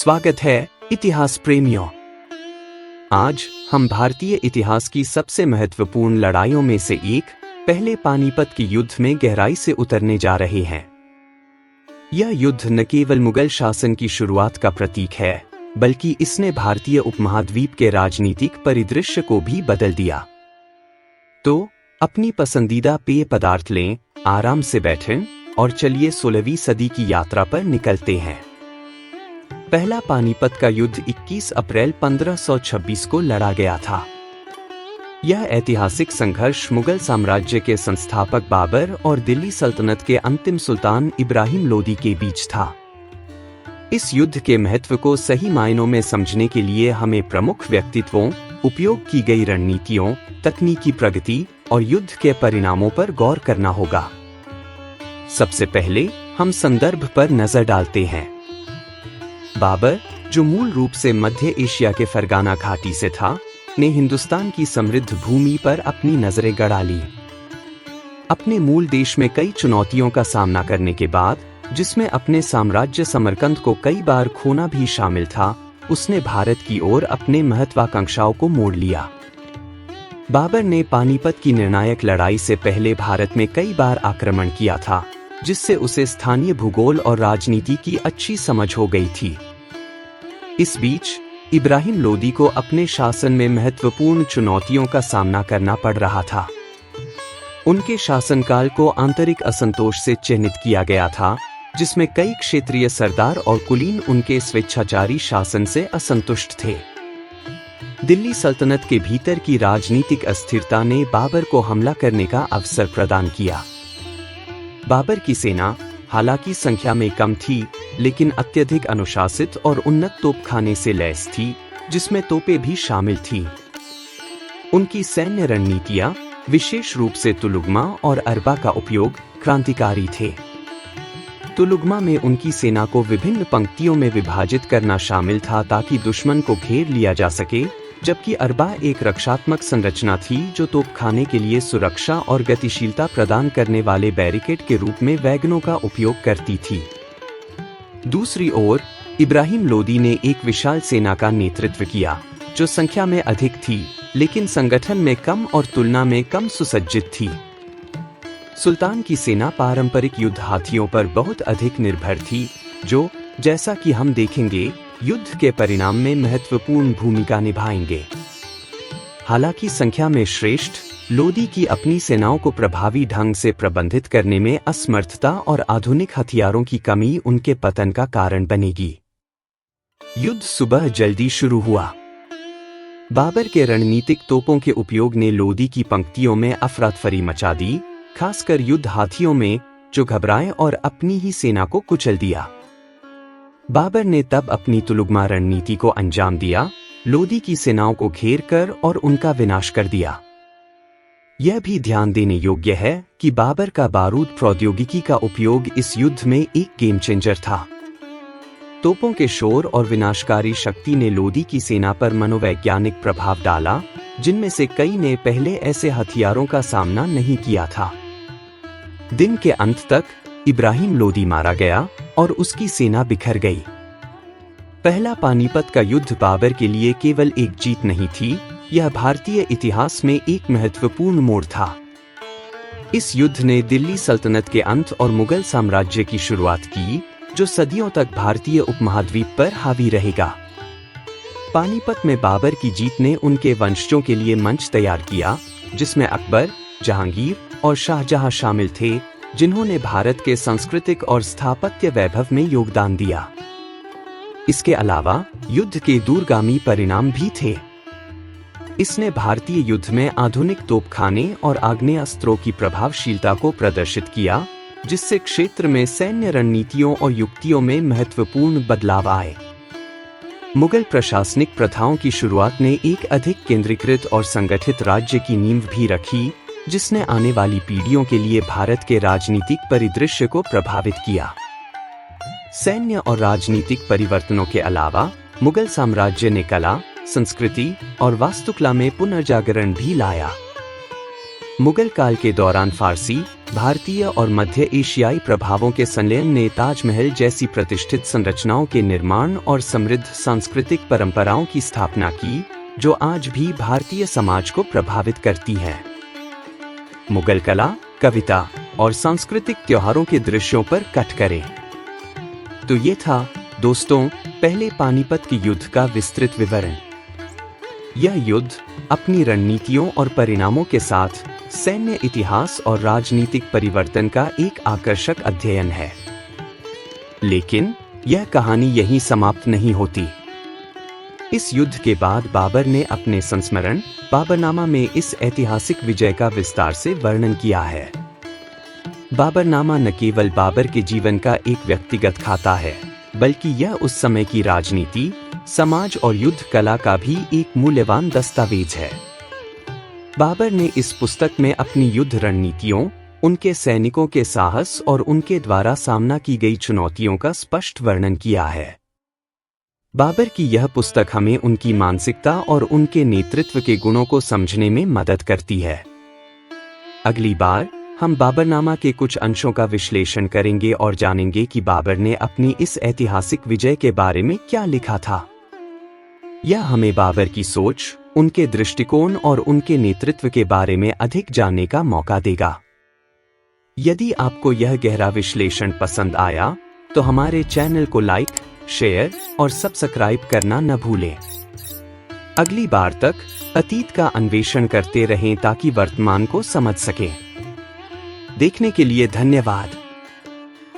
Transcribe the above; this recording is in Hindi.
स्वागत है इतिहास प्रेमियों। आज हम भारतीय इतिहास की सबसे महत्वपूर्ण लड़ाइयों में से एक पहले पानीपत के युद्ध में गहराई से उतरने जा रहे हैं। यह युद्ध न केवल मुगल शासन की शुरुआत का प्रतीक है, बल्कि इसने भारतीय उपमहाद्वीप के राजनीतिक परिदृश्य को भी बदल दिया। तो अपनी पसंदीदा पेय पदार्थ लें, आराम से बैठें और चलिए 16वीं सदी की यात्रा पर निकलते हैं। पहला पानीपत का युद्ध 21 अप्रैल 1526 को लड़ा गया था। यह ऐतिहासिक संघर्ष मुगल साम्राज्य के संस्थापक बाबर और दिल्ली सल्तनत के अंतिम सुल्तान इब्राहिम लोदी के बीच था। इस युद्ध के महत्व को सही मायनों में समझने के लिए हमें प्रमुख व्यक्तित्वों, उपयोग की गई रणनीतियों, तकनीकी प्रगति और युद्ध के परिणामों पर गौर करना होगा। सबसे पहले हम संदर्भ पर नजर डालते हैं। बाबर, जो मूल रूप से मध्य एशिया के फरगाना घाटी से था, ने हिंदुस्तान की समृद्ध भूमि पर अपनी नजरें गड़ा ली। अपने मूल देश में कई चुनौतियों का सामना करने के बाद, जिसमें अपने साम्राज्य समरकंद को कई बार खोना भी शामिल था, उसने भारत की ओर अपने महत्वाकांक्षाओं को मोड़ लिया। बाबर ने पानीपत की निर्णायक लड़ाई से पहले भारत में कई बार आक्रमण किया था, जिससे उसे स्थानीय भूगोल और राजनीति की अच्छी समझ हो गई थी। इस बीच इब्राहिम लोदी को अपने शासन में महत्वपूर्ण चुनौतियों का सामना करना पड़ रहा था। उनके शासनकाल को आंतरिक असंतोष से चिह्नित किया गया था, जिसमें कई क्षेत्रीय सरदार और कुलीन उनके स्वेच्छाचारी शासन से असंतुष्ट थे। दिल्ली सल्तनत के भीतर की राजनीतिक अस्थिरता ने बाबर को हमला करने का अवसर प्रदान किया। बाबर की सेना हालांकि संख्या में कम थी, लेकिन अत्यधिक अनुशासित और उन्नत तोपखाने से लैस थी, जिसमें तोपें भी शामिल थीं। उनकी सैन्य रणनीतियां, विशेष रूप से तुलुगमा और अरबा का उपयोग, क्रांतिकारी थे। तुलुगमा में उनकी सेना को विभिन्न पंक्तियों में विभाजित करना शामिल था ताकि दुश्मन को घेर लिया जा सके, जबकि अरबा एक रक्षात्मक संरचना थी जो तोपखाने के लिए सुरक्षा और गतिशीलता प्रदान करने वाले बैरिकेड के रूप में वैगनों का उपयोग करती थी। दूसरी ओर इब्राहिम लोदी ने एक विशाल सेना का नेतृत्व किया, जो संख्या में अधिक थी, लेकिन संगठन में कम और तुलना में कम सुसज्जित थी। सुल्तान की सेना पारंपरिक युद्ध हाथियों पर बहुत अधिक निर्भर थी, जो, जैसा कि हम देखेंगे, युद्ध के परिणाम में महत्वपूर्ण भूमिका निभाएंगे। हालांकि संख्या में श्रेष्ठ, लोदी की अपनी सेनाओं को प्रभावी ढंग से प्रबंधित करने में असमर्थता और आधुनिक हथियारों की कमी उनके पतन का कारण बनेगी। युद्ध सुबह जल्दी शुरू हुआ। बाबर के रणनीतिक तोपों के उपयोग ने लोदी की पंक्तियों में अफरातफरी मचा दी, खासकर युद्ध हाथियों में, जो घबराए और अपनी ही सेना को कुचल दिया। बाबर ने तब अपनी तुलुगमा रणनीति को अंजाम दिया, लोदी की सेनाओं को घेर कर और उनका विनाश कर दिया। यह भी ध्यान देने योग्य है कि बाबर का बारूद प्रौद्योगिकी का उपयोग इस युद्ध में एक गेम चेंजर था। तोपों के शोर और विनाशकारी शक्ति ने लोदी की सेना पर मनोवैज्ञानिक प्रभाव डाला, जिनमें से कई ने पहले ऐसे हथियारों का सामना नहीं किया था। दिन के अंत तक इब्राहिम लोदी मारा गया और उसकी सेना बिखर गई। पहला पानीपत का युद्ध बाबर के लिए केवल एक जीत नहीं थी, यह भारतीय इतिहास में एक महत्वपूर्ण मोड़ था। इस युद्ध ने दिल्ली सल्तनत के अंत और मुगल साम्राज्य की शुरुआत की, जो सदियों तक भारतीय उपमहाद्वीप पर हावी रहेगा। पानीपत में बाबर की जीत ने उनके वंशजों के लिए मंच तैयार किया, जिसमें अकबर, जहांगीर और शाहजहां शामिल थे, जिन्होंने भारत के सांस्कृतिक और स्थापत्य वैभव में योगदान दिया। इसके अलावा युद्ध के दूरगामी परिणाम भी थे। इसने भारतीय युद्ध में आधुनिक तोपखाने और आग्नेयास्त्रों की प्रभावशीलता को प्रदर्शित किया, जिससे क्षेत्र में सैन्य रणनीतियों और युक्तियों में महत्वपूर्ण बदलाव आए। मुगल प्रशासनिक प्रथाओं की शुरुआत ने एक अधिक केंद्रीकृत और संगठित राज्य की नींव भी रखी, जिसने आने वाली पीढ़ियों के लिए भारत के राजनीतिक परिदृश्य को प्रभावित किया। सैन्य और राजनीतिक परिवर्तनों के अलावा मुगल साम्राज्य ने कला, संस्कृति और वास्तुकला में पुनर्जागरण भी लाया। मुगल काल के दौरान फारसी, भारतीय और मध्य एशियाई प्रभावों के संलयन ने ताजमहल जैसी प्रतिष्ठित संरचनाओं के निर्माण और समृद्ध सांस्कृतिक परंपराओं की स्थापना की, जो आज भी भारतीय समाज को प्रभावित करती है। मुगल कला, कविता और सांस्कृतिक त्योहारों के दृश्यों पर कट करें। तो ये था दोस्तों पहले पानीपत के युद्ध का विस्तृत विवरण। यह युद्ध अपनी रणनीतियों और परिणामों के साथ सैन्य इतिहास और राजनीतिक परिवर्तन का एक आकर्षक अध्ययन है। लेकिन यह कहानी यहीं समाप्त नहीं होती। इस युद्ध के बाद बाबर ने अपने संस्मरण बाबरनामा में इस ऐतिहासिक विजय का विस्तार से वर्णन किया है। बाबरनामा न केवल बाबर के जीवन का एक व्यक्तिगत खाता है, बल्कि यह उस समय की राजनीति, समाज और युद्ध कला का भी एक मूल्यवान दस्तावेज है। बाबर ने इस पुस्तक में अपनी युद्ध रणनीतियों, उनके सैनिकों के साहस और उनके द्वारा सामना की गई चुनौतियों का स्पष्ट वर्णन किया है। बाबर की यह पुस्तक हमें उनकी मानसिकता और उनके नेतृत्व के गुणों को समझने में मदद करती है। अगली बार हम बाबरनामा के कुछ अंशों का विश्लेषण करेंगे और जानेंगे कि बाबर ने अपनी इस ऐतिहासिक विजय के बारे में क्या लिखा था। यह हमें बाबर की सोच, उनके दृष्टिकोण और उनके नेतृत्व के बारे में अधिक जानने का मौका देगा। यदि आपको यह गहरा विश्लेषण पसंद आया, तो हमारे चैनल को लाइक, शेयर और सब्सक्राइब करना न भूलें। अगली बार तक अतीत का अन्वेषण करते रहें ताकि वर्तमान को समझ सकें। देखने के लिए धन्यवाद।